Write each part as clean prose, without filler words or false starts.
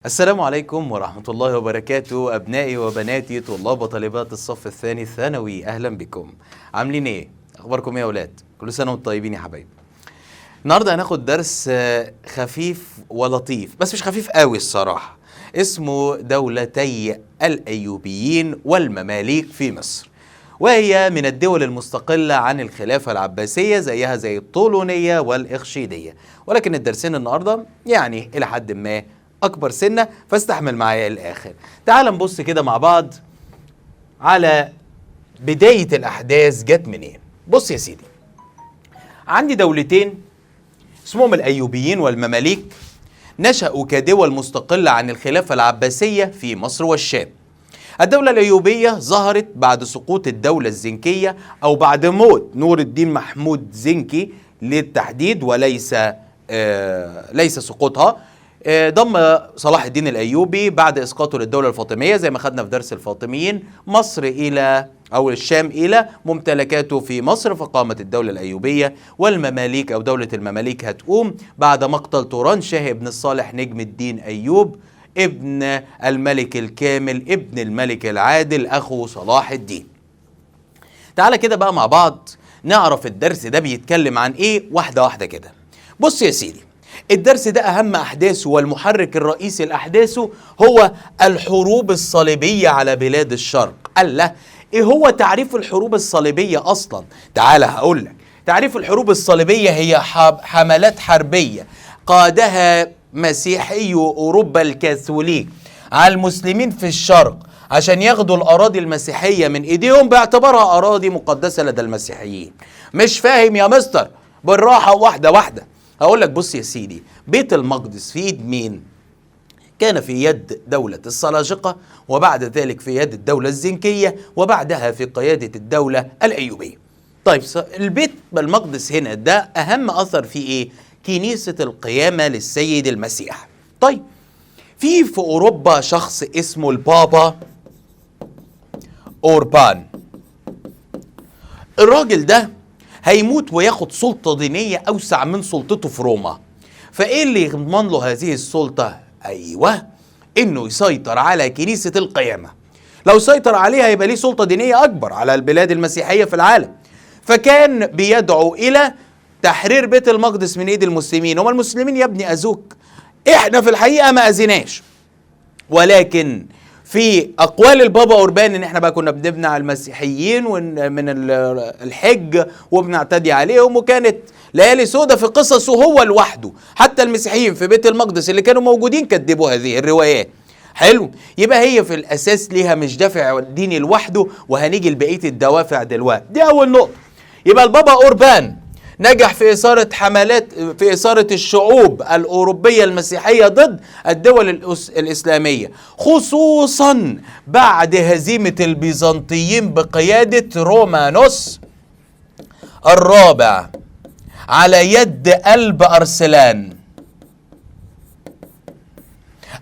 السلام عليكم ورحمة الله وبركاته أبنائي وبناتي طلاب وطالبات الصف الثاني الثانوي، أهلا بكم. عاملين إيه؟ أخباركم إيه يا أولاد؟ كل سنة وانتم طيبين يا حبايبي. النهاردة هناخد درس خفيف ولطيف، بس مش خفيف قوي الصراحة. اسمه دولتي الأيوبيين والمماليك في مصر، وهي من الدول المستقلة عن الخلافة العباسية زيها زي الطولونية والإخشيدية، ولكن الدرسين النهاردة يعني إلى حد ما أكبر سنة، فاستحمل معايا الآخر. تعال نبص كده مع بعض على بداية الأحداث جت منين. بص يا سيدي، عندي دولتين اسمهم الأيوبيين والمماليك، نشأوا كدول مستقلة عن الخلافة العباسية في مصر والشام. الدولة الأيوبية ظهرت بعد سقوط الدولة الزنكية أو بعد موت نور الدين محمود زنكي للتحديد، وليس ليس سقوطها. ضم صلاح الدين الأيوبي بعد إسقاطه للدولة الفاطمية زي ما خدنا في درس الفاطميين مصر إلى أو الشام إلى ممتلكاته في مصر، فقامت الدولة الأيوبية. والمماليك أو دولة المماليك هتقوم بعد مقتل توران شاه ابن الصالح نجم الدين أيوب ابن الملك الكامل ابن الملك العادل أخو صلاح الدين. تعالى كده بقى مع بعض نعرف الدرس ده بيتكلم عن إيه واحدة واحدة كده. بص يا سيدي، الدرس ده أهم أحداثه والمحرك الرئيسي لأحداثه هو الحروب الصليبية على بلاد الشرق. قال له إيه هو تعريف الحروب الصليبية أصلا؟ تعال هقول لك. تعريف الحروب الصليبية هي حملات حربية قادها مسيحي أوروبا الكاثوليك على المسلمين في الشرق عشان ياخدوا الأراضي المسيحية من إيديهم باعتبارها أراضي مقدسة لدى المسيحيين. مش فاهم يا مستر؟ بالراحة واحدة واحدة. هقول لك. بص يا سيدي، بيت المقدس في يد مين؟ كان في يد دولة السلاجقة، وبعد ذلك في يد الدولة الزنكية، وبعدها في قيادة الدولة الأيوبية. طيب البيت المقدس هنا ده أهم أثر فيه إيه؟ كنيسة القيامة للسيد المسيح. طيب في أوروبا شخص اسمه البابا أوربان. الراجل ده هيموت وياخد سلطة دينية أوسع من سلطته في روما. فإيه اللي يضمن له هذه السلطة؟ أيوة، إنه يسيطر على كنيسة القيامة. لو سيطر عليها يبقى ليه سلطة دينية أكبر على البلاد المسيحية في العالم. فكان بيدعو إلى تحرير بيت المقدس من إيد المسلمين. هما المسلمين يا ابني أذوك؟ إحنا في الحقيقة ما أذيناش، ولكن في أقوال البابا أوربان إن إحنا بقى كنا بنمنع المسيحيين من الحج وبنعتدي عليهم، وكانت ليالي سودة في قصصه هو لوحده. حتى المسيحيين في بيت المقدس اللي كانوا موجودين كذبوا هذه الروايات. حلو، يبقى هي في الأساس ليها مش دافع ديني لوحده، وهنيجي لبقية الدوافع دلوقتي. دي أول نقطة. يبقى البابا أوربان نجح في إثارة الشعوب الأوروبية المسيحية ضد الدول الإسلامية، خصوصا بعد هزيمة البيزنطيين بقيادة رومانوس الرابع على يد قلب أرسلان.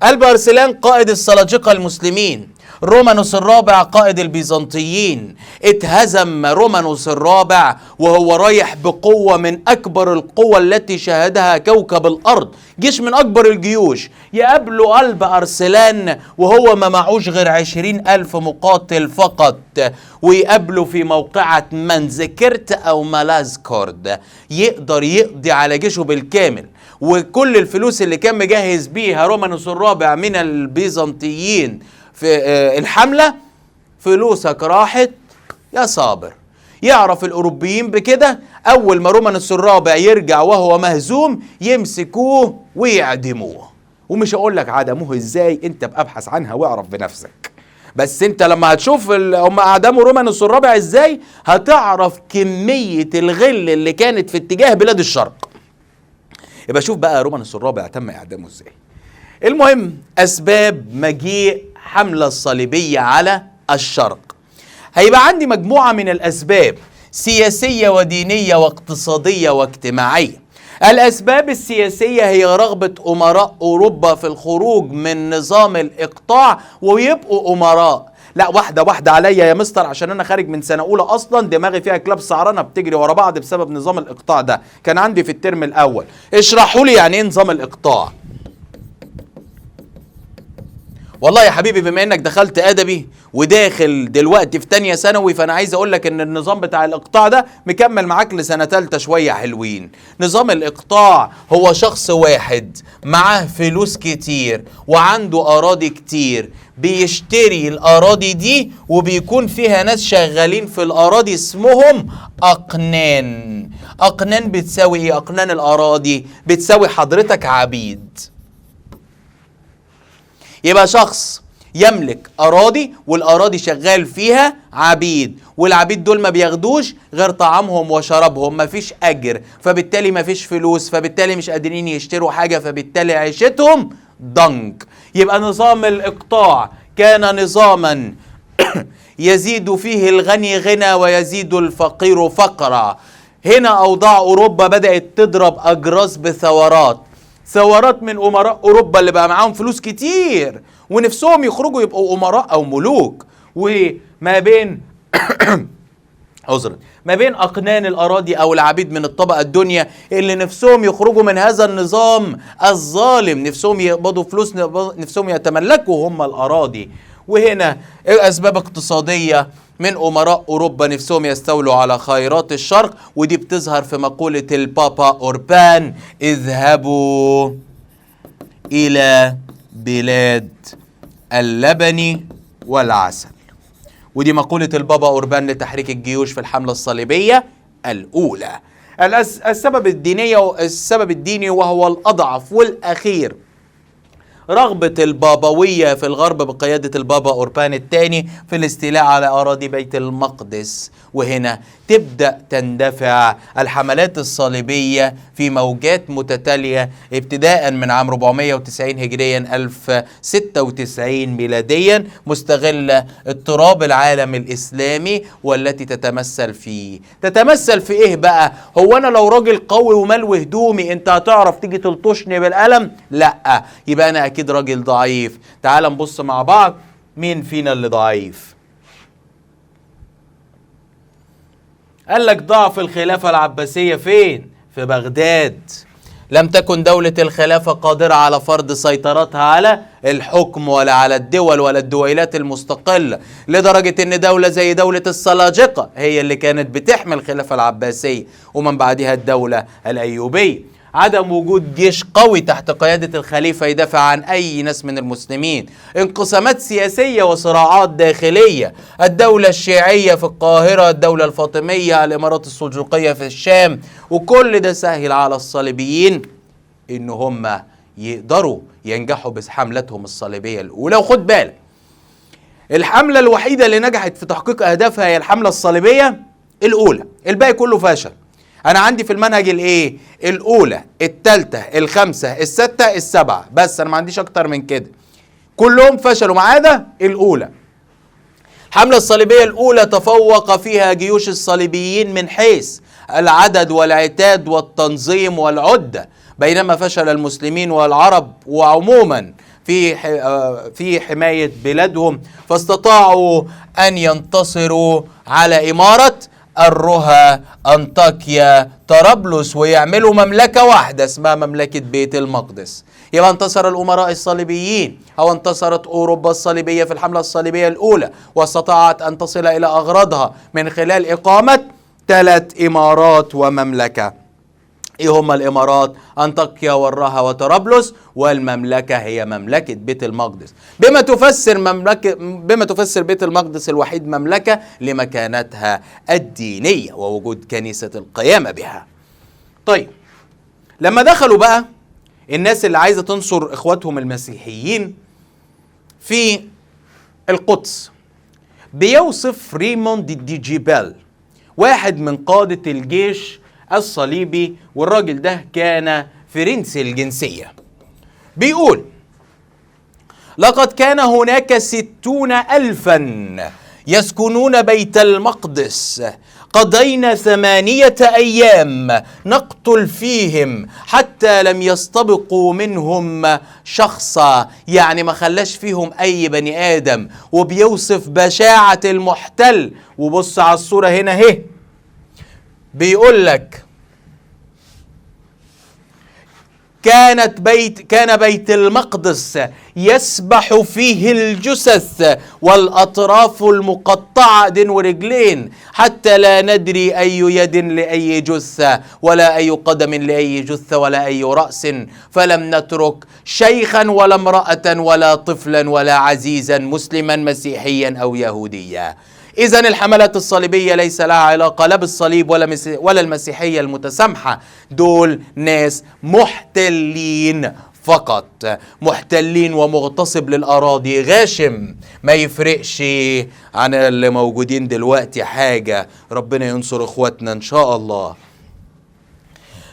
قلب أرسلان قائد السلاجقة المسلمين، رومانوس الرابع قائد البيزنطيين. اتهزم رومانوس الرابع وهو رايح بقوة من أكبر القوى التي شاهدها كوكب الأرض، جيش من أكبر الجيوش. يقابله قلب أرسلان وهو ما معوش غير 20,000 مقاتل فقط، ويقابله في موقعة منزكرت أو مالازكورد. يقدر يقضي على جيشه بالكامل، وكل الفلوس اللي كان مجهز بيها رومانوس الرابع من البيزنطيين في الحملة فلوسك راحت يا صابر. يعرف الأوروبيين بكده، أول ما رومانوس الرابع يرجع وهو مهزوم يمسكوه ويعدموه. ومش هقول لك عدموه ازاي، انت بأبحث عنها واعرف بنفسك. بس انت لما هتشوف هم اعدموا رومانوس الرابع ازاي هتعرف كمية الغل اللي كانت في اتجاه بلاد الشرق. يبقى شوف بقى رومانوس الرابع تم اعدامه ازاي. المهم، اسباب مجيء حملة الصليبية على الشرق. هيبقى عندي مجموعة من الأسباب سياسية ودينية واقتصادية واجتماعية. الأسباب السياسية هي رغبة أمراء أوروبا في الخروج من نظام الإقطاع ويبقوا أمراء. لا، واحدة واحدة عليا يا مستر، عشان أنا خارج من سنة أولى أصلا دماغي فيها كلاب سعرانة بتجري ورا بعض بسبب نظام الإقطاع ده. كان عندي في الترم الأول. اشرحوا لي يعني إيه نظام الإقطاع. والله يا حبيبي بما انك دخلت ادبي وداخل دلوقتي في تانية ثانوي، فانا عايز اقول لك ان النظام بتاع الاقطاع ده مكمل معاك لسنة تالتة شوية حلوين. نظام الاقطاع هو شخص واحد معاه فلوس كتير وعنده اراضي كتير، بيشتري الاراضي دي وبيكون فيها ناس شغالين في الاراضي اسمهم اقنان. اقنان بتساوي ايه؟ اقنان الاراضي بتساوي حضرتك عبيد. يبقى شخص يملك أراضي والأراضي شغال فيها عبيد، والعبيد دول ما بياخدوش غير طعامهم وشرابهم، مفيش أجر، فبالتالي مفيش فلوس، فبالتالي مش قادرين يشتروا حاجة، فبالتالي عيشتهم ضنك. يبقى نظام الإقطاع كان نظاما يزيد فيه الغني غنى ويزيد الفقير فقرا. هنا أوضاع أوروبا بدأت تضرب أجراس بثورات، ثورات من أمراء أوروبا اللي بقى معاهم فلوس كتير ونفسهم يخرجوا يبقوا أمراء أو ملوك، وما بين ما بين أقنان الأراضي أو العبيد من الطبقة الدنيا اللي نفسهم يخرجوا من هذا النظام الظالم، نفسهم يقبضوا فلوس، نفسهم يتملكوا هم الأراضي. وهنا أسباب اقتصادية من أمراء أوروبا نفسهم يستولوا على خيرات الشرق، ودي بتظهر في مقولة البابا أوربان: اذهبوا إلى بلاد اللبن والعسل. ودي مقولة البابا أوربان لتحريك الجيوش في الحملة الصليبية الأولى. السبب الديني وهو الأضعف والأخير، رغبة البابوية في الغرب بقيادة البابا أوربان الثاني في الاستيلاء على أراضي بيت المقدس. وهنا تبدأ تندفع الحملات الصليبية في موجات متتالية ابتداء من عام 490 هجريا 1096 ميلاديا، مستغلة اضطراب العالم الإسلامي والتي تتمثل في إيه بقى؟ هو أنا لو راجل قوي وملو هدومي أنت هتعرف تيجي تلطشني بالقلم؟ لأ، يبقى أنا أكيد راجل ضعيف. تعال نبص مع بعض مين فينا اللي ضعيف. قال لك ضعف الخلافة العباسية فين؟ في بغداد. لم تكن دولة الخلافة قادرة على فرض سيطرتها على الحكم ولا على الدول ولا الدويلات المستقلة، لدرجة ان دولة زي دولة السلاجقة هي اللي كانت بتحمي الخلافة العباسية، ومن بعدها الدولة الأيوبية. عدم وجود جيش قوي تحت قيادة الخليفة يدافع عن أي ناس من المسلمين، انقسامات سياسية وصراعات داخلية، الدولة الشيعية في القاهرة، الدولة الفاطمية، الإمارات السلجوقية في الشام، وكل ده سهل على الصليبيين إن هم يقدروا ينجحوا بحملتهم الصليبية الأولى. وخد بالك، الحملة الوحيدة اللي نجحت في تحقيق أهدافها هي الحملة الصليبية الأولى، الباقي كله فشل. أنا عندي في المنهج الإيه؟ الأولى، التالتة، الخمسة، الستة، السبعة، بس أنا ما عنديش أكتر من كده، كلهم فشلوا ما عدا الأولى. الحملة الصليبية الأولى تفوق فيها جيوش الصليبيين من حيث العدد والعتاد والتنظيم والعدة، بينما فشل المسلمين والعرب وعموما في حماية بلادهم، فاستطاعوا أن ينتصروا على إمارة الرها، أنطاكيا، طرابلس، ويعملوا مملكة واحدة اسمها مملكة بيت المقدس. يبقى انتصر الأمراء الصليبيين أو انتصرت أوروبا الصليبية في الحملة الصليبية الأولى، واستطاعت أن تصل إلى أغراضها من خلال إقامة 3 إمارات ومملكة. ايه هما الامارات؟ انطاكيا والرها وطرابلس، والمملكه هي مملكه بيت المقدس، بما تفسر بيت المقدس الوحيد مملكه لمكانتها الدينيه ووجود كنيسه القيامه بها. طيب، لما دخلوا بقى الناس اللي عايزه تنصر اخواتهم المسيحيين في القدس، بيوصف ريموند دي جيبال، واحد من قاده الجيش الصليبي، والراجل ده كان فرنسي الجنسية، بيقول: لقد كان هناك 60,000 يسكنون بيت المقدس، قضينا 8 أيام نقتل فيهم حتى لم يستبقوا منهم شخصا، يعني ما خلاش فيهم أي بني آدم. وبيوصف بشاعة المحتل. وبص على الصورة هنا اهي، بيقول لك: كان بيت المقدس يسبح فيه الجثث والأطراف المقطعة دين ورجلين، حتى لا ندري أي يد لأي جثة ولا أي قدم لأي جثة ولا أي رأس، فلم نترك شيخا ولا امرأة ولا طفلا ولا عزيزا مسلما مسيحيا أو يهوديا. إذن الحملات الصليبية ليس لها علاقة لا بالصليب ولا المسيحية المتسامحة، دول ناس محتلين فقط، محتلين ومغتصب للأراضي، غاشم، ما يفرقش عن اللي موجودين دلوقتي حاجة. ربنا ينصر إخواتنا إن شاء الله.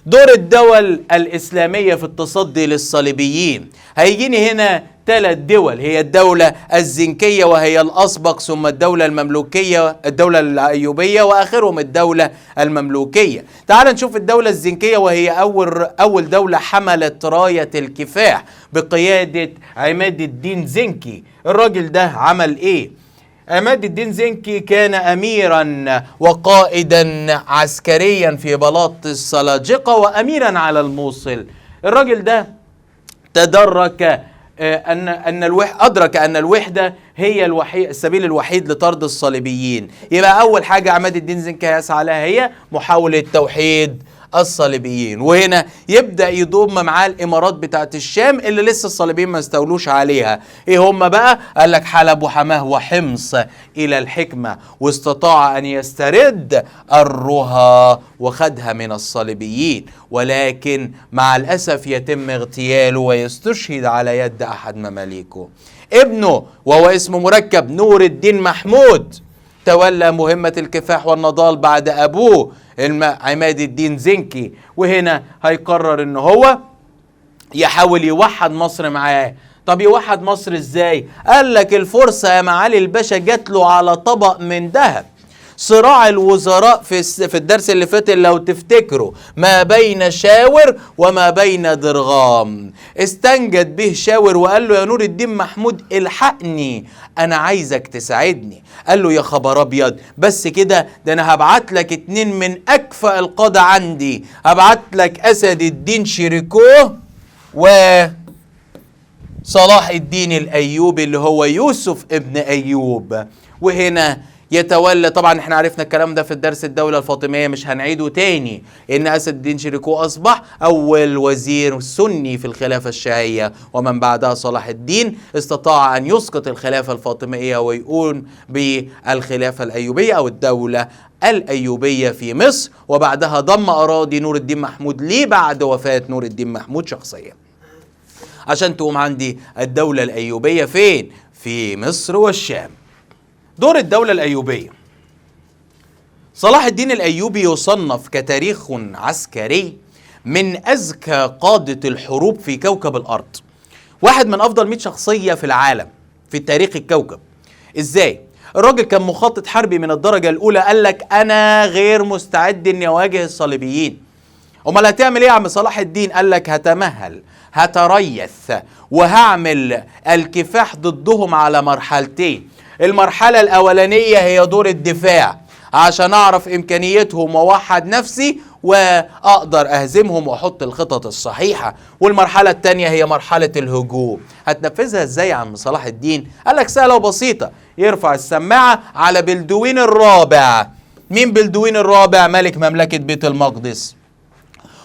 دور الدول الإسلامية في التصدي للصليبيين، هيجيني هنا 3 دول، هي الدولة الزنكية وهي الأسبق، ثم الدولة المملوكية الدولة الأيوبية، وآخرهم الدولة المملوكية. تعال نشوف الدولة الزنكية، وهي أول دولة حملت راية الكفاح بقيادة عماد الدين زنكي. الراجل ده عمل إيه؟ عماد الدين زنكي كان أميرا وقائدا عسكريا في بلاط السلاجقة وأميرا على الموصل. الراجل ده أدرك أن الوحدة هي السبيل الوحيد لطرد الصليبيين. يبقى أول حاجة عماد الدين زنكي يسعى لها هي محاولة توحيد الصليبيين، وهنا يبدأ يضم معاه الإمارات بتاعت الشام اللي لسه الصليبيين ما استولوش عليها. إيه هم بقى؟ قال لك حلب وحماه وحمص إلى الحكمة، واستطاع أن يسترد الرها وخدها من الصليبيين، ولكن مع الأسف يتم اغتياله ويستشهد على يد أحد مماليكه. ابنه وهو اسمه مركب نور الدين محمود تولى مهمة الكفاح والنضال بعد أبوه عماد الدين زنكي، وهنا هيقرر ان هو يحاول يوحد مصر معاه. طب يوحد مصر ازاي؟ قال لك الفرصة يا معالي الباشا جات له على طبق من ذهب. صراع الوزراء في الدرس اللي فات لو تفتكروا ما بين شاور وما بين درغام، استنجد به شاور وقال له يا نور الدين محمود الحقني، انا عايزك تساعدني. قال له يا خبر ابيض، بس كده؟ ده انا هبعت لك 2 من اكفأ القادة عندي، هبعت لك اسد الدين شيريكوه وصلاح الدين الايوبي اللي هو يوسف ابن ايوب. وهنا يتولى، طبعا احنا عرفنا الكلام ده في الدرس الدولة الفاطمية، مش هنعيده تاني، ان اسد الدين شيريكوه اصبح اول وزير سني في الخلافة الشيعية، ومن بعدها صلاح الدين استطاع ان يسقط الخلافة الفاطمية ويقوم بالخلافة الايوبية او الدولة الايوبية في مصر، وبعدها ضم اراضي نور الدين محمود ليه بعد وفاة نور الدين محمود شخصيا. عشان تقوم عندي الدولة الايوبية فين؟ في مصر والشام. دور الدولة الأيوبية، صلاح الدين الأيوبي يصنف كتاريخ عسكري من أذكى قادة الحروب في كوكب الأرض، واحد من أفضل 100 شخصية في العالم في تاريخ الكوكب. إزاي؟ الراجل كان مخطط حربي من الدرجة الأولى، قال لك أنا غير مستعد إني أواجه الصليبيين. أمال هتعمل إيه يا عم صلاح الدين؟ قال لك هتمهل، هتريث، وهعمل الكفاح ضدهم على مرحلتين. المرحلة الأولانية هي دور الدفاع عشان أعرف إمكانيتهم ووحد نفسي وأقدر أهزمهم وأحط الخطط الصحيحة، والمرحلة الثانية هي مرحلة الهجوم. هتنفذها إزاي يا عم صلاح الدين؟ قال لك سهلة وبسيطة، يرفع السماعة على بلدوين الرابع. مين بلدوين الرابع؟ ملك مملكة بيت المقدس،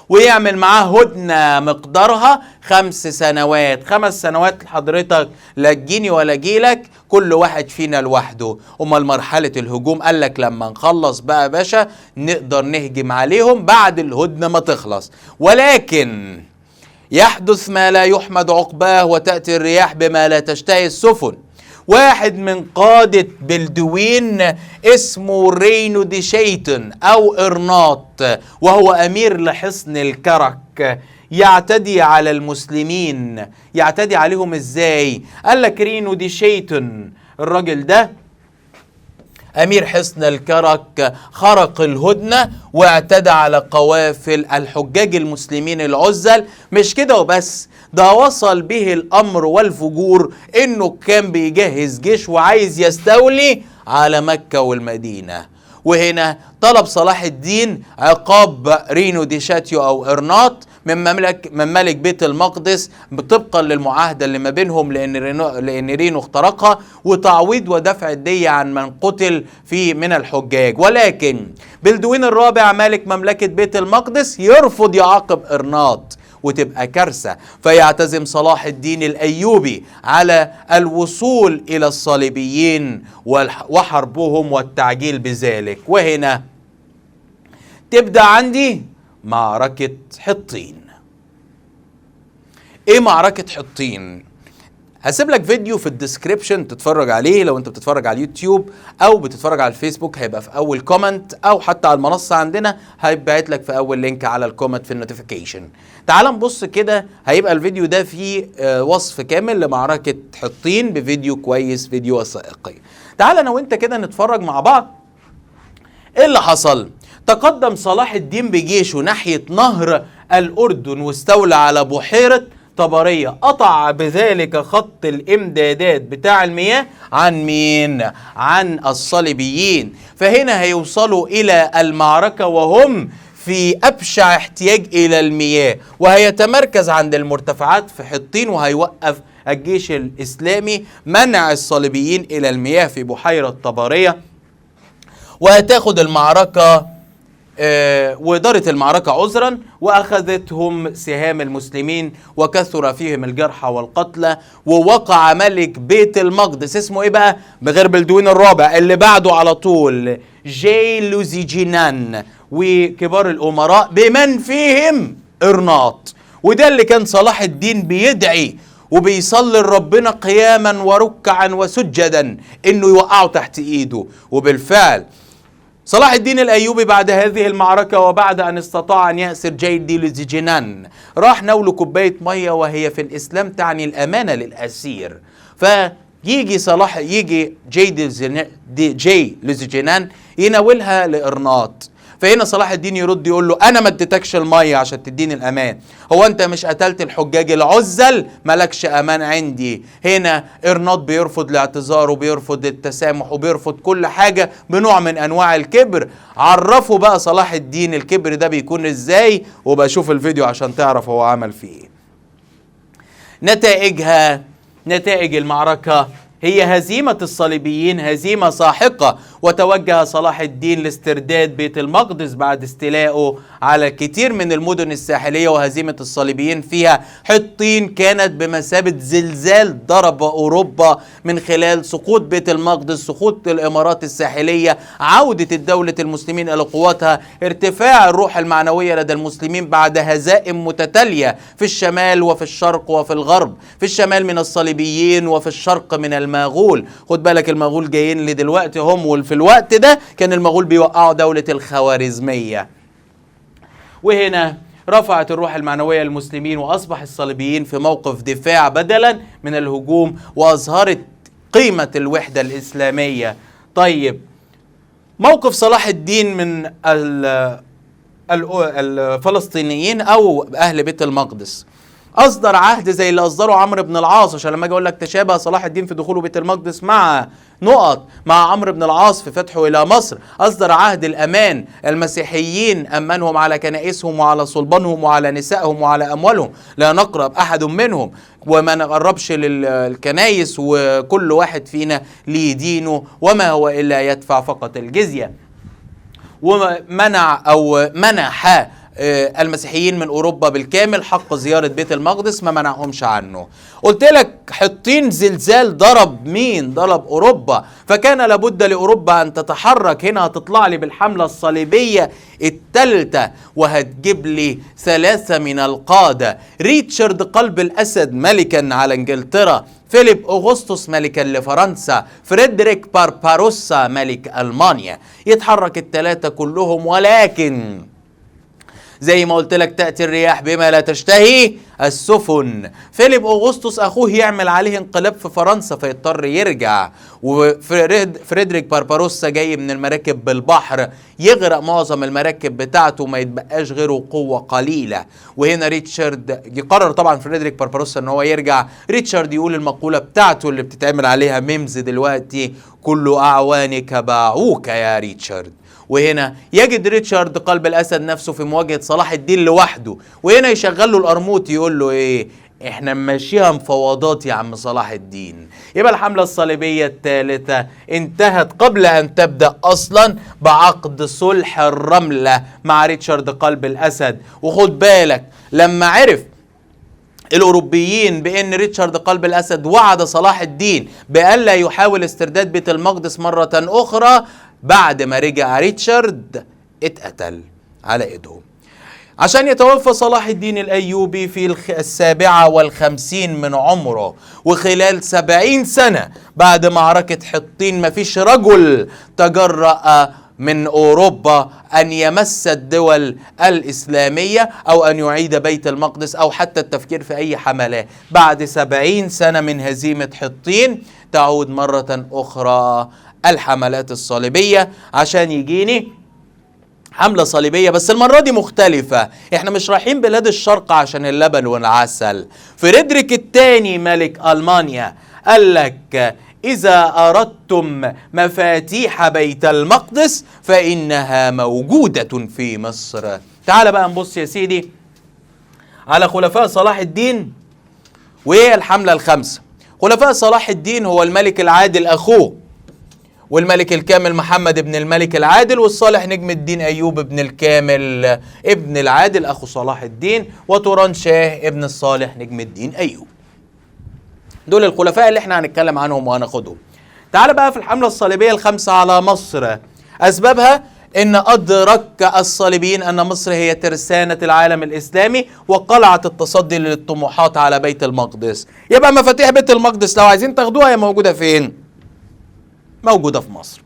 ويعمل معاه هدنة مقدارها 5 سنوات. 5 سنوات حضرتك لا تجيني ولا جيلك، كل واحد فينا لوحده. امال مرحلة الهجوم قال لك لما نخلص بقى باشا نقدر نهجم عليهم بعد الهدنة ما تخلص، ولكن يحدث ما لا يحمد عقباه وتأتي الرياح بما لا تشتهي السفن. واحد من قادة بلدوين اسمه رينو دي شيتن أو إرناط، وهو أمير لحصن الكرك، يعتدي على المسلمين. يعتدي عليهم إزاي؟ قال لك رينو دي شيتن الراجل ده أمير حصن الكرك خرق الهدنة واعتدى على قوافل الحجاج المسلمين العزل. مش كده وبس، ده وصل به الأمر والفجور إنه كان بيجهز جيش وعايز يستولي على مكة والمدينة. وهنا طلب صلاح الدين عقاب رينو دي شاتيو أو إرناط من ملك بيت المقدس طبقا للمعاهدة اللي ما بينهم، لأن رينو اخترقها، وتعويض ودفع الدية عن من قتل من الحجاج. ولكن بلدوين الرابع ملك مملكة بيت المقدس يرفض يعاقب إرناط، وتبقى كارثة، فيعتزم صلاح الدين الأيوبي على الوصول إلى الصليبيين وحربهم والتعجيل بذلك. وهنا تبدأ عندي معركة حطين. ايه معركة حطين؟ هسيب لك فيديو في الديسكريبشن تتفرج عليه لو انت بتتفرج على اليوتيوب او بتتفرج على الفيسبوك، هيبقى في اول كومنت، او حتى على المنصة عندنا هيبعت لك في اول لينك على الكومنت في النوتيفيكيشن. تعال نبص كده، هيبقى الفيديو ده فيه وصف كامل لمعركة حطين بفيديو كويس، فيديو وثائقي. تعال انا وانت كده نتفرج مع بعض. ايه اللي حصل؟ تقدم صلاح الدين بجيشه ناحية نهر الأردن واستولى على بحيرة طبرية، قطع بذلك خط الإمدادات بتاع المياه عن مين؟ عن الصليبيين. فهنا هيوصلوا إلى المعركة وهم في أبشع احتياج إلى المياه، وهيتمركز عند المرتفعات في حطين، وهيوقف الجيش الإسلامي منع الصليبيين إلى المياه في بحيرة طبرية. وهتاخد المعركة ودارت المعركة عذرا، وأخذتهم سهام المسلمين وكثر فيهم الجرحى والقتلى. ووقع ملك بيت المقدس اسمه ايه بقى؟ بغير بلدوين الرابع اللي بعده على طول، جاي لوزيجينان، وكبار الأمراء بمن فيهم إرناط. وده اللي كان صلاح الدين بيدعي وبيصلي لربنا قياما وركعا وسجدا انه يوقعوا تحت ايده. وبالفعل صلاح الدين الأيوبي بعد هذه المعركة، وبعد أن استطاع أن يأسر جاي لوزيجينان، راح ناوله كوباية مية، وهي في الإسلام تعني الأمانة للأسير. يجي جاي لوزيجينان يناولها لإرناط. فهنا صلاح الدين يرد يقول له انا ما اديتكش الميه عشان تديني الامان، هو انت مش قتلت الحجاج العزل؟ مالكش امان عندي. هنا إرناط بيرفض الاعتذار وبيرفض التسامح وبيرفض كل حاجه بنوع من انواع الكبر. عرفوا بقى صلاح الدين الكبر ده بيكون ازاي، وبشوف الفيديو عشان تعرف هو عمل فيه ايه. نتائج المعركه هي هزيمة الصليبيين هزيمة ساحقة، وتوجه صلاح الدين لاسترداد بيت المقدس بعد استيلائه على الكثير من المدن الساحلية وهزيمة الصليبيين فيها. حطين كانت بمثابة زلزال ضرب أوروبا من خلال سقوط بيت المقدس، سقوط الإمارات الساحلية، عودة الدولة المسلمين إلى قوتها، ارتفاع الروح المعنوية لدى المسلمين بعد هزائم متتالية في الشمال وفي الشرق وفي الغرب، في الشمال من الصليبيين وفي الشرق من المغول. خد بالك المغول جايين لدلوقتي هم، وفي الوقت ده كان المغول بيوقعوا دولة الخوارزمية. وهنا رفعت الروح المعنوية للمسلمين، وأصبح الصليبيين في موقف دفاع بدلا من الهجوم، وأظهرت قيمة الوحدة الإسلامية. طيب، موقف صلاح الدين من الفلسطينيين أو أهل بيت المقدس. أصدر عهد زي اللي أصدره عمرو بن العاص، عشان لما أجي أقول لك تشابه صلاح الدين في دخوله بيت المقدس مع عمرو بن العاص في فتحه إلى مصر. أصدر عهد الأمان، المسيحيين أمنهم على كنائسهم وعلى صلبانهم وعلى نسائهم وعلى أموالهم، لا نقرب أحد منهم وما نقربش للكنائس، وكل واحد فينا ليه دينه وما هو إلا يدفع فقط الجزية. منح المسيحيين من أوروبا بالكامل حق زيارة بيت المقدس، ما منعهمش عنه. قلت لك حطين زلزال ضرب مين؟ ضرب أوروبا، فكان لابد لأوروبا أن تتحرك. هنا هتطلع لي بالحملة الصليبية الثالثة، وهتجيب لي 3 من القادة: ريتشارد قلب الأسد ملكا على إنجلترا، فيليب أغسطس ملكا لفرنسا، فريدريك بارباروسا ملك ألمانيا. يتحرك ال3 كلهم، ولكن زي ما قلت لك تأتي الرياح بما لا تشتهي السفن. فيليب أغسطس أخوه يعمل عليه انقلاب في فرنسا فيضطر يرجع، وفريدريك بارباروسا جاي من المراكب بالبحر يغرق معظم المراكب بتاعته، ما يتبقاش غيره قوة قليلة. وهنا ريتشارد يقرر طبعا فريدريك بارباروسا ان هو يرجع. ريتشارد يقول المقولة بتاعته اللي بتتعمل عليها ميمز دلوقتي: كل أعوانك باعوك يا ريتشارد. وهنا يجد ريتشارد قلب الأسد نفسه في مواجهة صلاح الدين لوحده، وهنا يشغل له القرموطي يقول له ايه؟ احنا ماشيها مفاوضات يا عم صلاح الدين. يبقى الحملة الصليبية الثالثة انتهت قبل ان تبدأ اصلا بعقد صلح الرملة مع ريتشارد قلب الأسد. وخد بالك لما عرف الأوروبيين بأن ريتشارد قلب الأسد وعد صلاح الدين بألا يحاول استرداد بيت المقدس مرة أخرى، بعد ما رجع ريتشارد اتقتل على ايدهم. عشان يتوفى صلاح الدين الأيوبي في 57 من عمره، وخلال 70 سنة بعد معركة حطين مفيش رجل تجرأ من أوروبا أن يمس الدول الإسلامية أو أن يعيد بيت المقدس أو حتى التفكير في أي حملات. بعد 70 سنة من هزيمة حطين تعود مرة أخرى الحملات الصليبية عشان يجيني حملة صليبية، بس المرة دي مختلفة. احنا مش رايحين بلاد الشرق عشان اللبن والعسل. فريدريك الثاني ملك ألمانيا قال لك إذا أردتم مفاتيح بيت المقدس فإنها موجودة في مصر. تعال بقى نبص يا سيدي على خلفاء صلاح الدين وإيه الحملة الخامسة. خلفاء صلاح الدين هو الملك العادل أخوه، والملك الكامل محمد ابن الملك العادل، والصالح نجم الدين أيوب ابن الكامل ابن العادل أخو صلاح الدين، وتوران شاه ابن الصالح نجم الدين أيوب. دول الخلفاء اللي احنا هنتكلم عنهم وهناخدهم. تعال بقى في الحملة الصليبية الخامسة على مصر. أسبابها إن أدرك الصليبيين أن مصر هي ترسانة العالم الإسلامي وقلعة التصدي للطموحات على بيت المقدس. يبقى مفاتيح بيت المقدس لو عايزين تاخدوها هي موجودة فين؟ موجودة في مصر.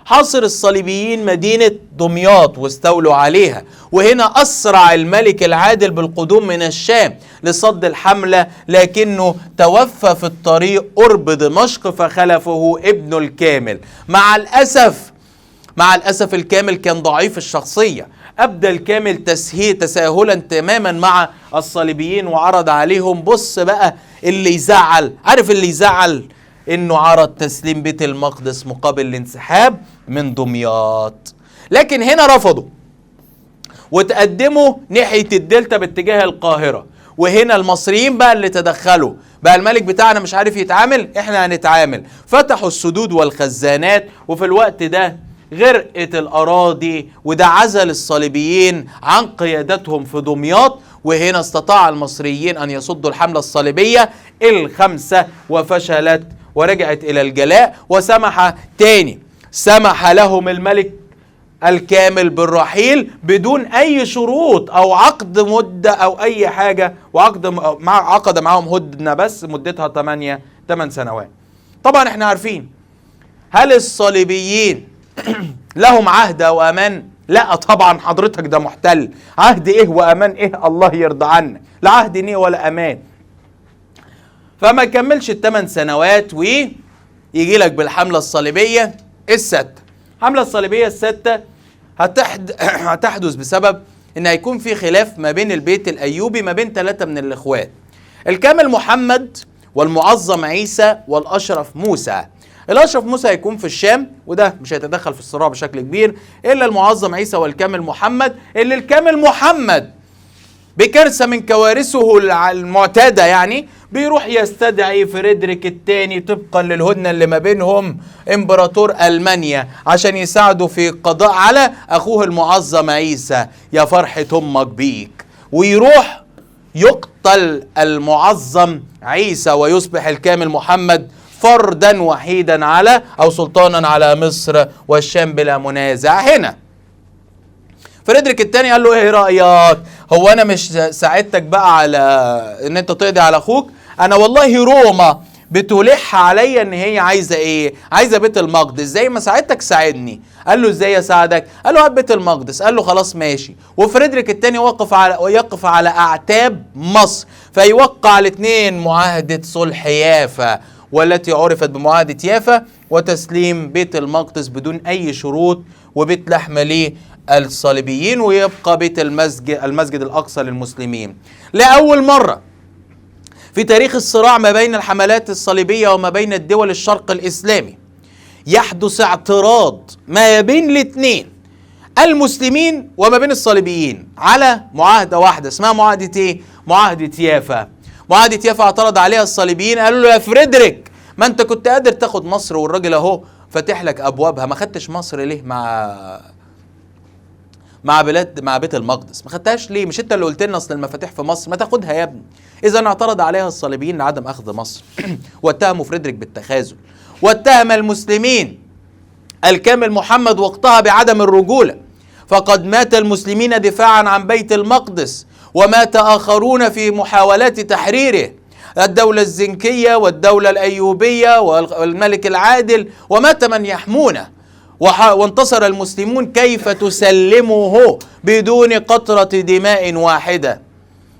حاصر الصليبيين مدينة دمياط واستولوا عليها، وهنا أسرع الملك العادل بالقدوم من الشام لصد الحملة، لكنه توفى في الطريق قرب دمشق فخلفه ابنه الكامل. مع الأسف الكامل كان ضعيف الشخصية، أبدى الكامل تساهلا تماما مع الصليبيين وعرض عليهم. بص بقى اللي يزعل، عارف اللي يزعل؟ انه عرض تسليم بيت المقدس مقابل الانسحاب من دمياط، لكن هنا رفضوا وتقدموا ناحية الدلتا باتجاه القاهرة. وهنا المصريين بقى اللي تدخلوا، بقى الملك بتاعنا مش عارف يتعامل، احنا هنتعامل. فتحوا السدود والخزانات، وفي الوقت ده غرقت الأراضي، وده عزل الصليبيين عن قيادتهم في دمياط. وهنا استطاع المصريين أن يصدوا الحملة الصليبية الخامسة وفشلت ورجعت إلى الجلاء. سمح لهم الملك الكامل بالرحيل بدون أي شروط أو عقد مدة أو أي حاجة، عقد معهم هدنة بس مدتها 8 سنوات. طبعا احنا عارفين هل الصليبيين لهم عهد أو أمان؟ لا طبعا، حضرتك ده محتل. عهد ايه وامان ايه؟ الله يرضى عنك، لا عهد ايه ولا امان. فما كملش ال8 سنوات ويجي لك بالحملة الصليبية السادسة. الحملة الصليبية السادسة هتحدث بسبب ان هيكون في خلاف ما بين البيت الايوبي ما بين 3 من الاخوات، الكامل محمد والمعظم عيسى والاشرف موسى. الاشرف موسى هيكون في الشام، وده مش هيتدخل في الصراع بشكل كبير، الا المعظم عيسى والكامل محمد، اللي الكامل محمد بكارثه من كوارثه المعتاده يعني بيروح يستدعي فريدريك الثاني طبقا للهدنه اللي ما بينهم امبراطور المانيا عشان يساعده في القضاء على اخوه المعظم عيسى. يا فرحه امك بيك. ويروح يقتل المعظم عيسى ويصبح الكامل محمد فردا وحيدا على او سلطانا على مصر والشام بلا منازع. هنا فريدريك الثاني قال له ايه رايك؟ هو انا مش ساعدتك بقى على ان انت تقضي على اخوك؟ انا والله روما بتلح عليا ان هي عايزه ايه؟ عايزه بيت المقدس، زي ما ساعدتك ساعدني. قال له ازاي اساعدك؟ قال له هات بيت المقدس. قال له خلاص ماشي. وفريدريك الثاني يقف على اعتاب مصر، فيوقع الاثنين معاهده صلح يافا، والتي عرفت بمعاهده يافا، وتسليم بيت المقدس بدون اي شروط وبيت لحم للصليبيين، ويبقى بيت المسجد الاقصى للمسلمين. لاول مره في تاريخ الصراع ما بين الحملات الصليبيه وما بين الدول الشرق الاسلامي يحدث اعتراض ما بين الاثنين، المسلمين وما بين الصليبيين، على معاهدة واحدة اسمها معاهدة ايه؟ معاهدة يافا. معاهدة يافا اعترض عليها الصليبيين، قالوا له يا فريدريك ما انت كنت قادر تاخد مصر والراجل اهو فاتح لك ابوابها، ما خدتش مصر ليه مع بيت المقدس؟ ما خدتهاش ليه؟ مش انت اللي قلت لنا اصل المفاتيح في مصر؟ ما تاخدها يا ابني. اذا اعترض عليها الصليبيين لعدم اخذ مصر واتهموا فريدريك بالتخاذل، واتهم المسلمين الكامل محمد وقتها بعدم الرجولة، فقد مات المسلمين دفاعا عن بيت المقدس، ومات آخرون في محاولات تحريره، الدولة الزنكية والدولة الأيوبية والملك العادل، ومات من يحمونه، وانتصر المسلمون. كيف تسلمه بدون قطرة دماء واحدة؟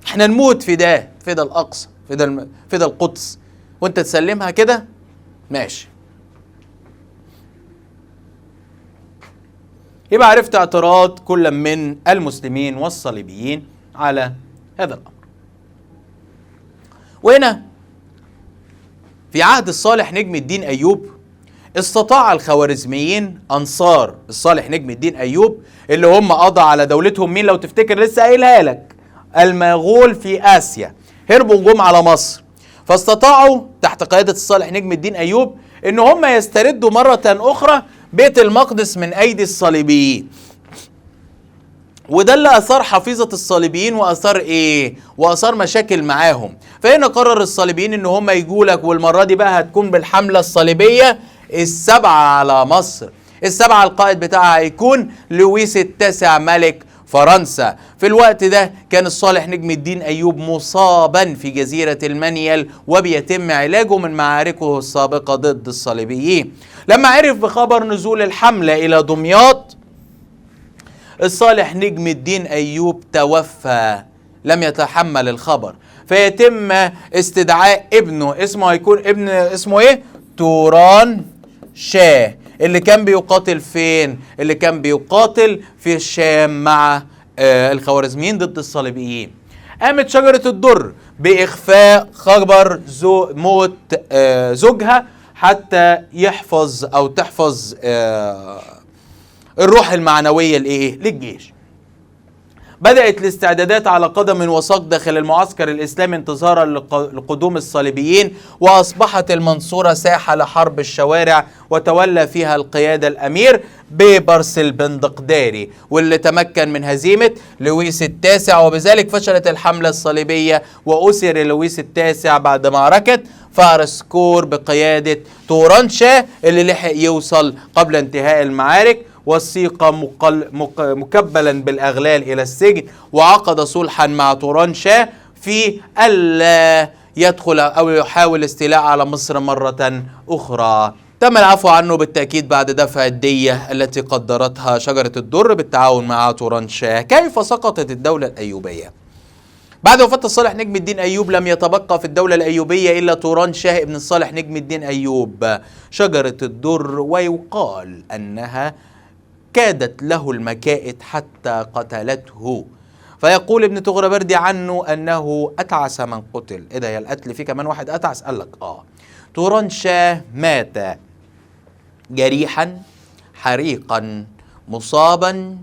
احنا نموت في ده الأقصى، في ده القدس، وانت تسلمها كده؟ ماشي. يبقى عرفت اعتراض كل من المسلمين والصليبيين على هذا الأمر. وهنا في عهد الصالح نجم الدين أيوب استطاع الخوارزميين أنصار الصالح نجم الدين أيوب اللي هم قضى على دولتهم مين لو تفتكر؟ لسه قايلها لك، المغول في آسيا، هربوا جم على مصر، فاستطاعوا تحت قيادة الصالح نجم الدين أيوب إن هم يستردوا مرة أخرى بيت المقدس من أيدي الصليبيين. وده اللي أثار حفيظة الصليبيين وأثار إيه؟ وأثار مشاكل معاهم. فهنا قرر الصليبيين إن هم يجوا لك، والمرة دي بقى هتكون بالحملة الصليبية السبعة على مصر. السبعة القائد بتاعها هيكون لويس التاسع ملك فرنسا. في الوقت ده كان الصالح نجم الدين أيوب مصابا في جزيرة المنيل وبيتم علاجه من معاركه السابقة ضد الصليبيين. لما عرف بخبر نزول الحملة إلى دمياط، الصالح نجم الدين أيوب توفى، لم يتحمل الخبر، فيتم استدعاء ابنه، اسمه ايه؟ توران شاه، اللي كان بيقاتل فين؟ اللي كان بيقاتل في الشام مع الخوارزميين ضد الصليبيين. قامت شجرة الدر بإخفاء خبر موت زوجها حتى يحفظ أو تحفظ الروح المعنوية للجيش. بدأت الاستعدادات على قدم وساق داخل المعسكر الإسلامي انتظارا لقدوم الصليبيين، وأصبحت المنصورة ساحة لحرب الشوارع، وتولى فيها القيادة الأمير بيبرس البندقداري، واللي تمكن من هزيمة لويس التاسع، وبذلك فشلت الحملة الصليبية وأسر لويس التاسع بعد معركة فارسكور بقيادة توران شاه اللي لحق يوصل قبل انتهاء المعارك، والسيق مكبلا بالأغلال إلى السجن، وعقد صلحا مع توران شاه في ألا يدخل أو يحاول استيلاء على مصر مرة أخرى. تم العفو عنه بالتأكيد بعد دفع الدية التي قدرتها شجرة الدر بالتعاون مع توران شاه. كيف سقطت الدولة الأيوبية؟ بعد وفاة الصالح نجم الدين أيوب لم يتبقى في الدولة الأيوبية إلا توران شاه ابن الصالح نجم الدين أيوب شجرة الدر، ويقال أنها كادت له المكائد حتى قتلته. فيقول ابن تغربردي عنه أنه أتعس من قتل. إيه ده يا القتل فيه كمان واحد أتعس؟ قال لك توران شاه مات جريحا حريقا مصابا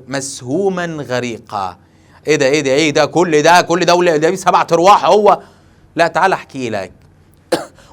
مسهوما غريقا. ايه ده كل ده 7 أرواح هو؟ لا تعال احكي لك.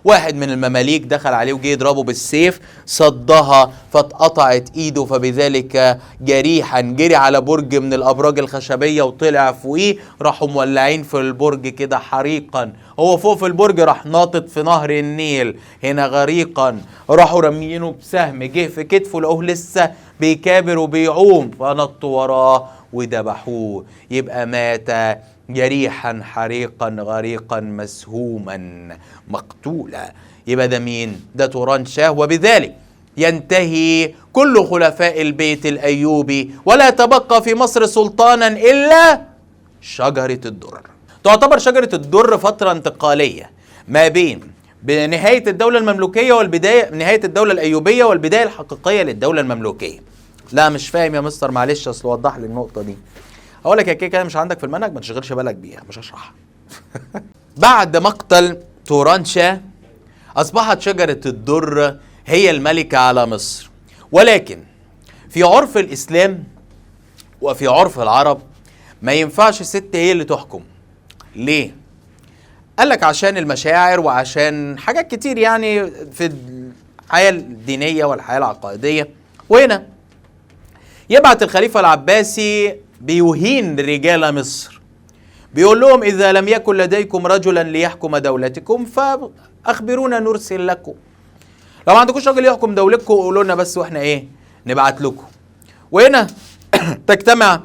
واحد من المماليك دخل عليه وجه يضربه بالسيف، صدها فاتقطعت ايده، فبذلك جريحا جري على برج من الابراج الخشبيه وطلع فوقيه، راحوا مولعين في البرج كده حريقا. هو فوق في البرج راح ناطط في نهر النيل، هنا غريقا. راحوا رميينه بسهم، جه في كتفه لقوه لسه بيكابر وبيعوم، فنطوا وراه وذبحوه. يبقى مات جريحا حريقا غريقا مسهوما مقتولا. يبقى ده مين؟ ده توران شاه. وبذلك ينتهي كل خلفاء البيت الأيوبي، ولا تبقى في مصر سلطانا إلا شجرة الدر. تعتبر شجرة الدر فترة انتقالية ما بين نهاية الدولة المملوكية والبداية، نهاية الدولة الأيوبية والبداية الحقيقية للدولة المملوكية. لا مش فاهم يا مستر، معلش اصل وضح لي النقطة دي. اقول لك يا كده مش عندك في المنهج، ما تشغلش بالك بيها، مش هشرحها. بعد مقتل توران شاه اصبحت شجرة الدر هي الملكة على مصر. ولكن في عرف الإسلام وفي عرف العرب ما ينفعش ست هي اللي تحكم. ليه؟ قال لك عشان المشاعر وعشان حاجات كتير يعني في الحياة الدينية والحياة العقائدية. وهنا يبعت الخليفة العباسي بيهين رجال مصر، بيقول لهم إذا لم يكن لديكم رجلا ليحكم دولتكم فأخبرونا نرسل لكم. لو ما عندكوش راجل يحكم دولتكم قولوا لنا بس واحنا ايه نبعت لكم. وهنا تجتمع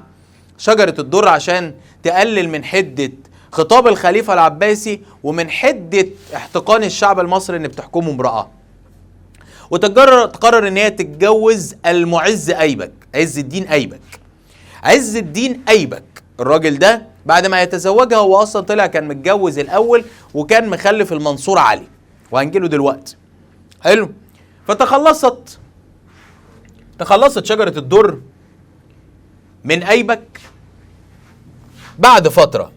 شجرة الدر عشان تقلل من حدة خطاب الخليفة العباسي ومن حدة احتقان الشعب المصري ان بتحكمه امرأة، وتقرر ان هي تتجوز المعز ايبك، عز الدين ايبك. عز الدين ايبك الراجل ده بعد ما يتزوجها هو اصلا طلع كان متجوز الاول وكان مخلف المنصور علي، وهنجيله دلوقتي. حلو. فتخلصت شجرة الدر من ايبك بعد فترة،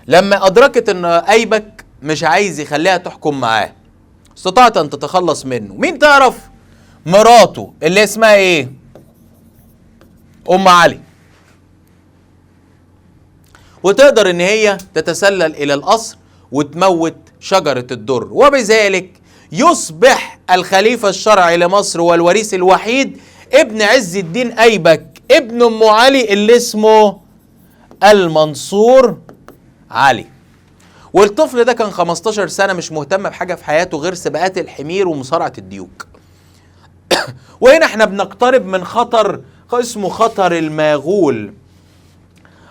لما ادركت ان ايبك مش عايز يخليها تحكم معاه استطاعت ان تتخلص منه. مين تعرف؟ مراته اللي اسمها ايه؟ ام علي. وتقدر ان هي تتسلل الى القصر وتموت شجرة الدر، وبذلك يصبح الخليفة الشرعي لمصر والوريث الوحيد ابن عز الدين ايبك ابن ام علي اللي اسمه المنصور علي. والطفل ده كان 15 سنة مش مهتم بحاجة في حياته غير سباقات الحمير ومصارعة الديوك. وهنا احنا بنقترب من خطر اسمه خطر المغول،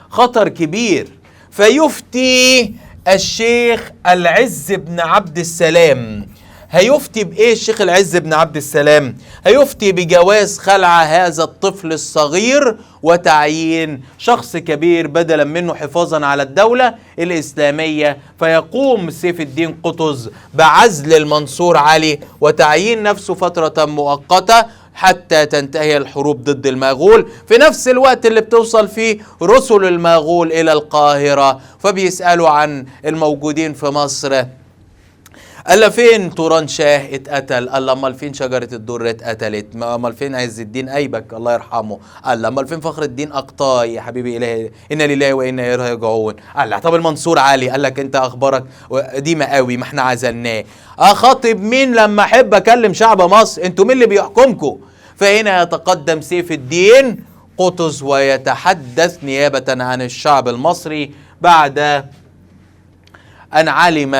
خطر كبير. فيفتي الشيخ العز بن عبد السلام. هيفتي بإيه الشيخ العز بن عبد السلام؟ هيفتي بجواز خلع هذا الطفل الصغير وتعيين شخص كبير بدلا منه حفاظا على الدولة الإسلامية. فيقوم سيف الدين قطز بعزل المنصور علي وتعيين نفسه فترة مؤقتة حتى تنتهي الحروب ضد المغول، في نفس الوقت اللي بتوصل فيه رسل المغول إلى القاهرة فبيسألوا عن الموجودين في مصر. قال فين توران شاه اتقتل؟ قال امال فين شجرة الدر اتقتلت؟ امال فين عز الدين ايبك الله يرحمه؟ قال امال فين فخر الدين اقطاي يا حبيبي الهي انا لله وانا اليه راجعون؟ قال طب المنصور علي؟ قال لك انت اخبارك قديمه قوي ما احنا عزلناه. اخاطب مين لما احب اكلم شعب مصر؟ انتوا مين اللي بيحكمكم؟ فهنا يتقدم سيف الدين قطز ويتحدث نيابة عن الشعب المصري بعد أن علم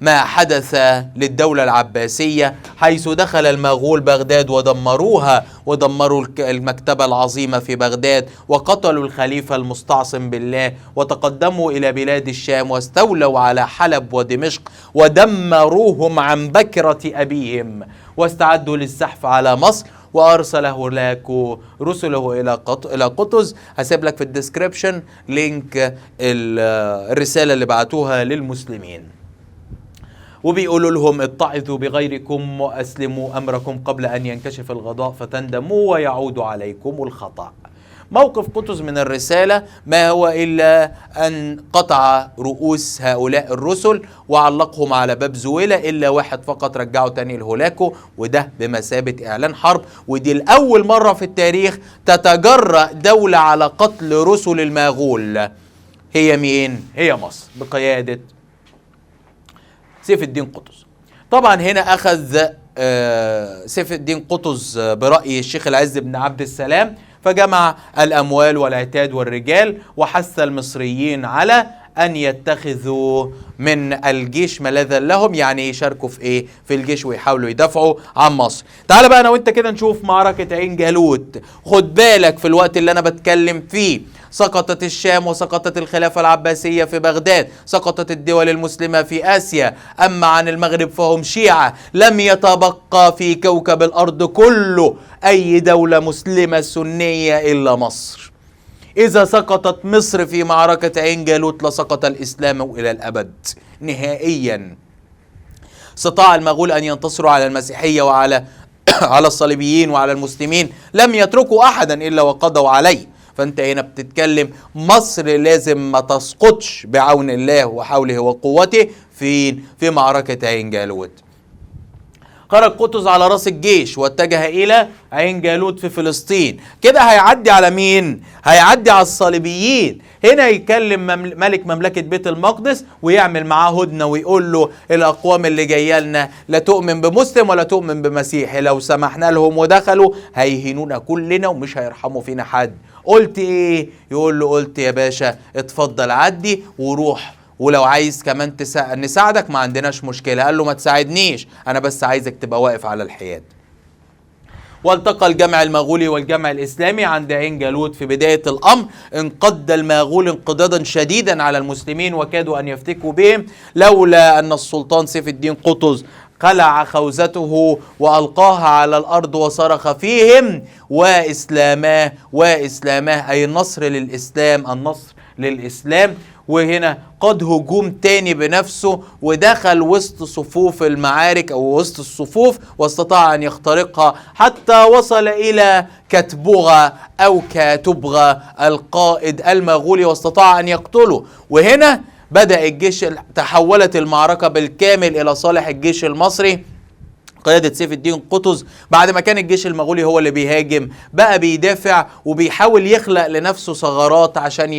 ما حدث للدولة العباسية، حيث دخل المغول بغداد ودمروها ودمروا المكتبة العظيمة في بغداد وقتلوا الخليفة المستعصم بالله وتقدموا إلى بلاد الشام واستولوا على حلب ودمشق ودمروهم عن بكرة أبيهم واستعدوا للزحف على مصر. وأرسل هناك رسله إلى قطز. هسيب لك في الديسكريبشن لينك الرسالة اللي بعتوها للمسلمين، وبيقولوا لهم اتعظوا بغيركم وأسلموا أمركم قبل أن ينكشف الغضاء فتندموا ويعود عليكم الخطأ. موقف قطز من الرسالة ما هو إلا أن قطع رؤوس هؤلاء الرسل وعلقهم على باب زويلة، إلا واحد فقط رجعه تاني لهولاكو، وده بمثابة إعلان حرب. ودي الأول مرة في التاريخ تتجرأ دولة على قتل رسل المغول. هي مين؟ هي مصر بقيادة سيف الدين قطز. طبعا هنا أخذ سيف الدين قطز برأي الشيخ العز بن عبد السلام، فجمع الأموال والعتاد والرجال وحث المصريين على أن يتخذوا من الجيش ملاذا لهم، يعني يشاركوا في إيه؟ في الجيش ويحاولوا يدافعوا عن مصر. تعال بقى أنا وإنت كده نشوف معركة عين جالوت. خد بالك في الوقت اللي أنا بتكلم فيه سقطت الشام وسقطت الخلافة العباسية في بغداد، سقطت الدول المسلمة في آسيا. أما عن المغرب فهم شيعة، لم يتبقى في كوكب الأرض كله أي دولة مسلمة سنية إلا مصر. إذا سقطت مصر في معركة عين جالوت لسقط الإسلام إلى الأبد نهائيا. استطاع المغول أن ينتصروا على المسيحية وعلى الصليبيين وعلى المسلمين، لم يتركوا أحدا إلا وقضوا عليه. فأنت هنا بتتكلم مصر لازم ما تسقطش بعون الله وحوله وقوته في معركة عين جالوت. خرج قطز على راس الجيش واتجه إلى عين جالوت في فلسطين. كده هيعدي على مين؟ هيعدي على الصليبيين. هنا يكلم ملك مملكة بيت المقدس ويعمل معاه هدنة ويقول له الأقوام اللي جاية لنا لا تؤمن بمسلم ولا تؤمن بمسيحي، لو سمحنا لهم ودخلوا هيهينونا كلنا ومش هيرحموا فينا حد. قلت ايه؟ يقول له قلت يا باشا اتفضل عدي وروح، ولو عايز كمان نساعدك ما عندناش مشكلة. قال له ما تساعدنيش، أنا بس عايزك تبقى واقف على الحياد. والتقى الجمع المغولي والجمع الإسلامي عند عين جالوت. في بداية الأمر انقض المغول انقضاضا شديدا على المسلمين وكادوا أن يفتكوا بهم، لولا أن السلطان سيف الدين قطز خلع خوذته وألقاها على الأرض وصرخ فيهم وإسلاماه وإسلاماه، أي النصر للإسلام، النصر للإسلام. وهنا قد هجوم تاني بنفسه ودخل وسط صفوف المعارك أو وسط الصفوف واستطاع أن يخترقها حتى وصل إلى كتبغة أو كاتبغة القائد المغولي واستطاع أن يقتله. وهنا بدأ الجيش، تحولت المعركة بالكامل إلى صالح الجيش المصري قيادة سيف الدين قطز. بعد ما كان الجيش المغولي هو اللي بيهاجم بقى بيدافع وبيحاول يخلق لنفسه ثغرات عشان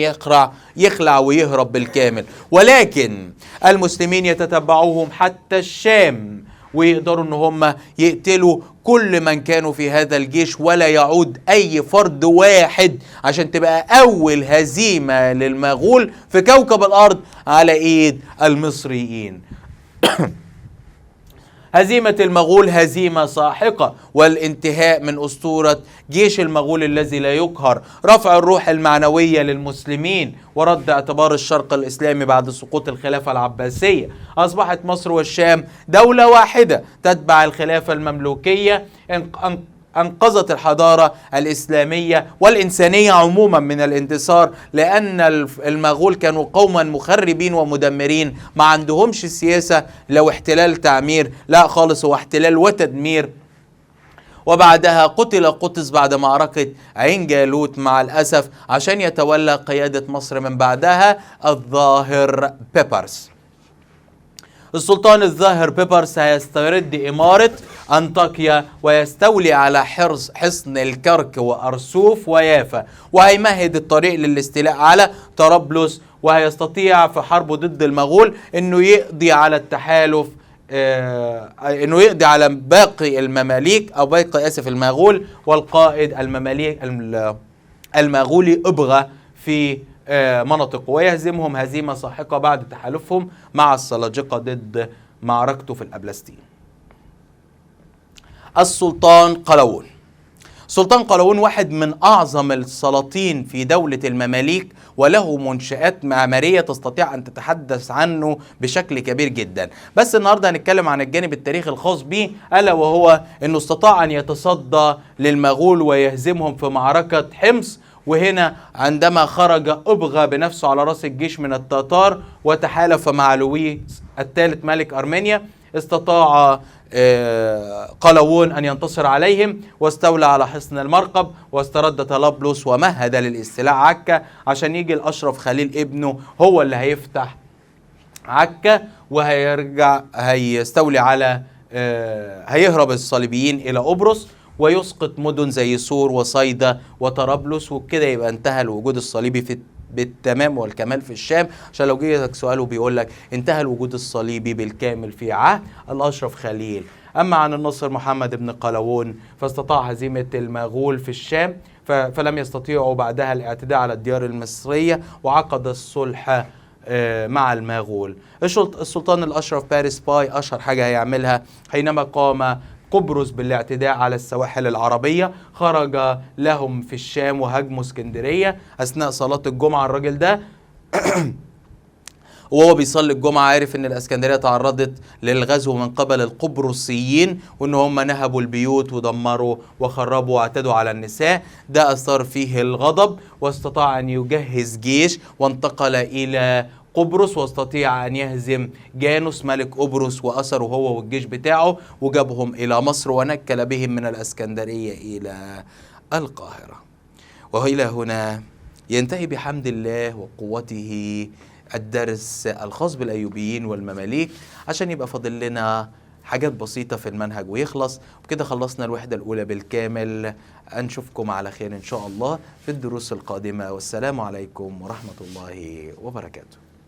يخلع ويهرب بالكامل. ولكن المسلمين يتتبعوهم حتى الشام ويقدروا ان هم يقتلوا كل من كانوا في هذا الجيش ولا يعود اي فرد واحد، عشان تبقى اول هزيمة للمغول في كوكب الارض على ايد المصريين. هزيمة المغول هزيمة ساحقة والانتهاء من أسطورة جيش المغول الذي لا يقهر، رفع الروح المعنوية للمسلمين ورد اعتبار الشرق الإسلامي بعد سقوط الخلافة العباسية. أصبحت مصر والشام دولة واحدة تتبع الخلافة المملوكية، أنقذت الحضارة الإسلامية والإنسانية عموما من الاندثار، لأن المغول كانوا قوما مخربين ومدمرين، ما عندهمش سياسة لو احتلال تعمير، لا خالص، هو احتلال وتدمير. وبعدها قتل قطز بعد معركة عين جالوت مع الأسف، عشان يتولى قيادة مصر من بعدها الظاهر بيبرس. السلطان الظاهر بيبرس هيسترد إمارة أنطاكيا ويستولي على حصن الكرك وأرسوف ويافا، وهيمهد الطريق للاستيلاء على طرابلس، وهيستطيع في حربه ضد المغول انه يقضي على التحالف، انه يقضي على باقي المماليك او باقي المغول والقائد المغولي ابغى في مناطقه، ويهزمهم هزيمة ساحقة بعد تحالفهم مع السلاجقة ضد معركته في الأبلستين. السلطان قلاوون. سلطان قلاوون واحد من أعظم السلاطين في دولة المماليك، وله منشآت معمارية تستطيع أن تتحدث عنه بشكل كبير جدا. بس النهاردة هنتكلم عن الجانب التاريخي الخاص به، ألا وهو أنه استطاع أن يتصدى للمغول ويهزمهم في معركة حمص. وهنا عندما خرج أبغى بنفسه على رأس الجيش من التتار وتحالف مع لويس الثالث ملك أرمينيا، استطاع قلاوون أن ينتصر عليهم واستولى على حصن المرقب واسترد طرابلس ومهد للاستيلاء عكا، عشان يجي الأشرف خليل ابنه هو اللي هيفتح عكا وهيرجع هيستولي على هيهرب الصليبيين إلى قبرص ويسقط مدن زي سور وصيدا وطرابلس، وبكده يبقى انتهى الوجود الصليبي بالتمام والكمال في الشام. عشان لو جيتك سؤال وبيقول لك انتهى الوجود الصليبي بالكامل في عهد الأشرف خليل. أما عن الناصر محمد بن قلاوون فاستطاع هزيمة المغول في الشام، فلم يستطيعوا بعدها الاعتداء على الديار المصرية وعقد الصلح مع المغول. السلطان الأشرف بارس باي أشهر حاجة هيعملها حينما قام قبرص بالاعتداء على السواحل العربية، خرج لهم في الشام وهاجموا اسكندرية أثناء صلاة الجمعة. الراجل ده وهو بيصلي الجمعة عارف ان الاسكندرية تعرضت للغزو من قبل القبرصيين، وان هم نهبوا البيوت ودمروا وخربوا واعتدوا على النساء. ده اثار فيه الغضب واستطاع ان يجهز جيش وانتقل الى قبرص، واستطيع أن يهزم جانوس ملك قبرص وأسره هو والجيش بتاعه وجابهم إلى مصر ونكل بهم من الأسكندرية إلى القاهرة. وإلى هنا ينتهي بحمد الله وقوته الدرس الخاص بالأيوبيين والمماليك، عشان يبقى فاضل لنا حاجات بسيطة في المنهج ويخلص. وكده خلصنا الوحدة الأولى بالكامل. نشوفكم على خير إن شاء الله في الدروس القادمة، والسلام عليكم ورحمة الله وبركاته.